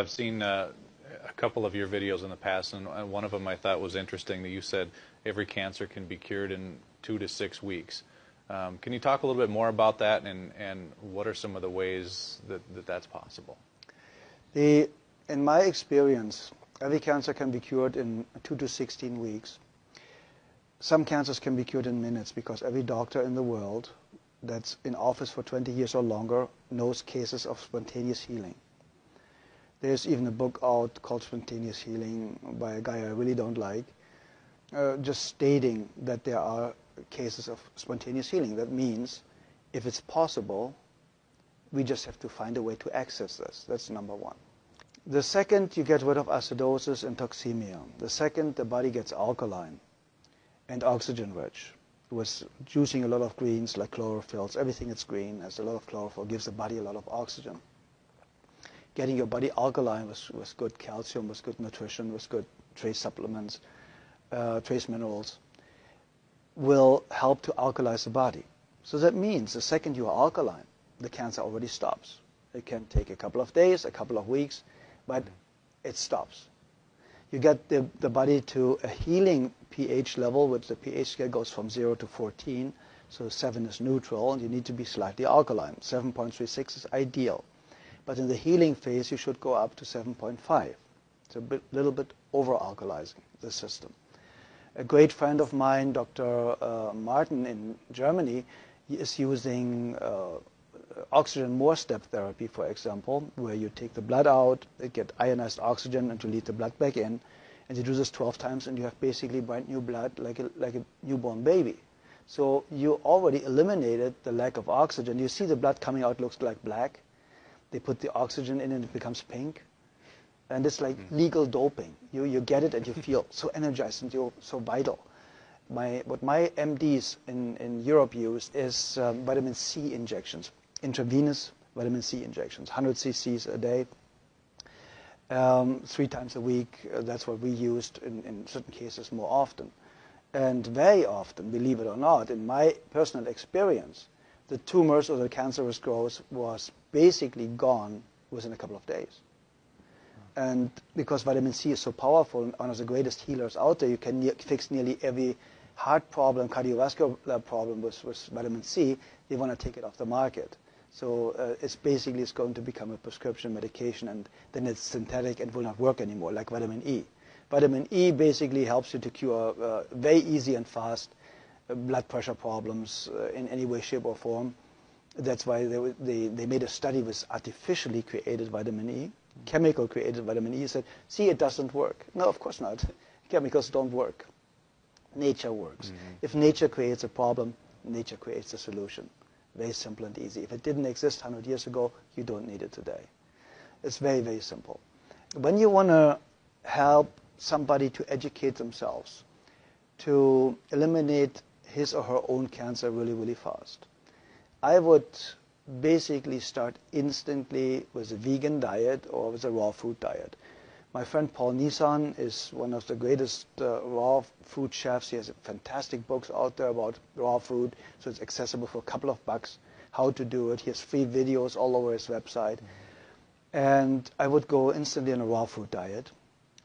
I've seen a couple of your videos in the past, and one of them I thought was interesting that you said every cancer can be cured in 2 to 6 weeks. Can you talk a little bit more about that, and what are some of the ways that that's possible? In my experience, every cancer can be cured in 2 to 16 weeks. Some cancers can be cured in minutes because every doctor in the world that's in office for 20 years or longer knows cases of spontaneous healing. There's even a book out called Spontaneous Healing by a guy I really don't like, just stating that there are cases of spontaneous healing. That means if it's possible, we just have to find a way to access this. That's number one. The second, you get rid of acidosis and toxemia. The second, the body gets alkaline and oxygen rich. With juicing a lot of greens like chlorophylls, everything that's green has a lot of chlorophyll, gives the body a lot of oxygen. Getting your body alkaline with good calcium, with good nutrition, with good trace supplements, trace minerals, will help to alkalize the body. So that means the second you are alkaline, the cancer already stops. It can take a couple of days, a couple of weeks, but it stops. You get the body to a healing pH level, which the pH scale goes from 0 to 14, so 7 is neutral, and you need to be slightly alkaline. 7.36 is ideal. But in the healing phase, you should go up to 7.5. It's a little bit over-alkalizing the system. A great friend of mine, Dr. Martin in Germany, is using oxygen more step therapy, for example, where you take the blood out, get ionized oxygen, and you lead the blood back in. And you do this 12 times, and you have basically brand new blood like a newborn baby. So you already eliminated the lack of oxygen. You see the blood coming out looks like black. They put the oxygen in and it becomes pink. And it's like legal doping. You get it and you feel so energized and you're so vital. What my MDs in Europe use is vitamin C injections, intravenous vitamin C injections, 100 cc's a day, 3 times a week. That's what we used in certain cases more often. And very often, believe it or not, in my personal experience, the tumors or the cancerous growth was basically gone within a couple of days. And because vitamin C is so powerful and one of the greatest healers out there, you can fix nearly every heart problem, cardiovascular problem with vitamin C. They want to take it off the market. So it's going to become a prescription medication, and then it's synthetic and will not work anymore, like vitamin E. Vitamin E basically helps you to cure very easy and fast blood pressure problems in any way, shape, or form. That's why they made a study with artificially created vitamin E, chemical created vitamin E. Said, see, it doesn't work. No, of course not. Chemicals don't work. Nature works. If nature creates a problem, nature creates a solution. Very simple and easy. If it didn't exist 100 years ago, you don't need it today. It's very, very simple. When you want to help somebody to educate themselves, to eliminate his or her own cancer really, really fast, I would basically start instantly with a vegan diet or with a raw food diet. My friend Paul Nissan is one of the greatest raw food chefs. He has fantastic books out there about raw food, so it's accessible for a couple of bucks how to do it. He has free videos all over his website. And I would go instantly on a raw food diet.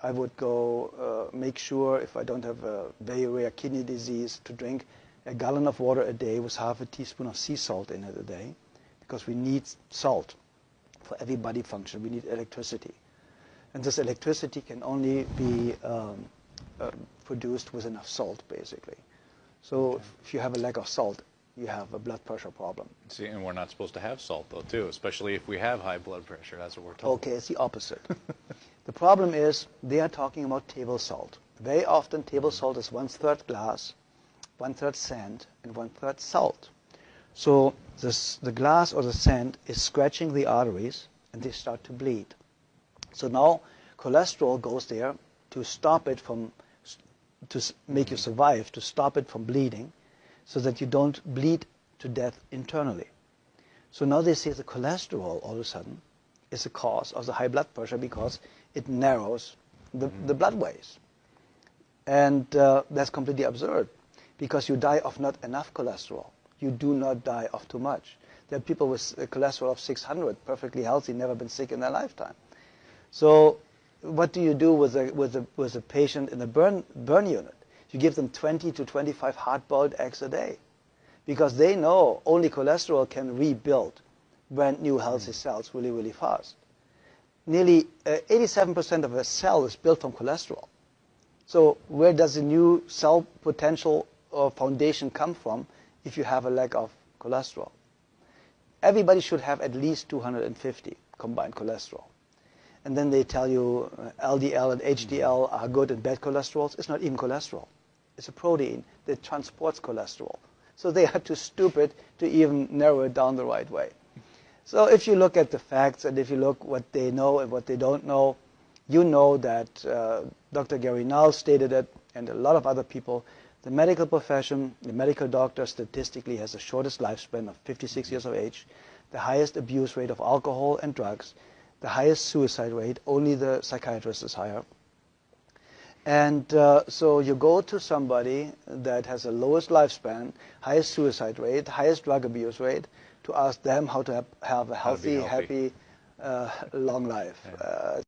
I would go make sure, if I don't have a very rare kidney disease, to drink a gallon of water a day with half a teaspoon of sea salt in it a day, because we need salt for every body function. We need electricity. And this electricity can only be produced with enough salt, basically. So if you have a lack of salt, you have a blood pressure problem. See, and we're not supposed to have salt, though, too, especially if we have high blood pressure. That's what we're told. Okay, it's the opposite. The problem is they are talking about table salt. Very often, table salt is 1/3 glass, 1/3 sand, and 1/3 salt. So the glass or the sand is scratching the arteries, and they start to bleed. So now cholesterol goes there to stop it from, to make you survive, to stop it from bleeding, so that you don't bleed to death internally. So now they say the cholesterol all of a sudden is the cause of the high blood pressure because it narrows the bloodways. And that's completely absurd, because you die of not enough cholesterol. You do not die of too much. There are people with a cholesterol of 600, perfectly healthy, never been sick in their lifetime. So what do you do with a patient in a burn unit? You give them 20 to 25 hard-boiled eggs a day, because they know only cholesterol can rebuild brand new healthy cells really, really fast. Nearly 87% of a cell is built from cholesterol. So where does the new cell potential or foundation come from if you have a lack of cholesterol? Everybody should have at least 250 combined cholesterol. And then they tell you LDL and HDL are good and bad cholesterols. It's not even cholesterol. It's a protein that transports cholesterol. So they are too stupid to even narrow it down the right way. So if you look at the facts and if you look what they know and what they don't know, you know that Dr. Gary Null stated it, and a lot of other people, the medical profession, the medical doctor statistically has the shortest lifespan of 56 years of age, the highest abuse rate of alcohol and drugs, the highest suicide rate, only the psychiatrist is higher. And so you go to somebody that has the lowest lifespan, highest suicide rate, highest drug abuse rate, to ask them how to have a healthy, happy, long life. Yeah.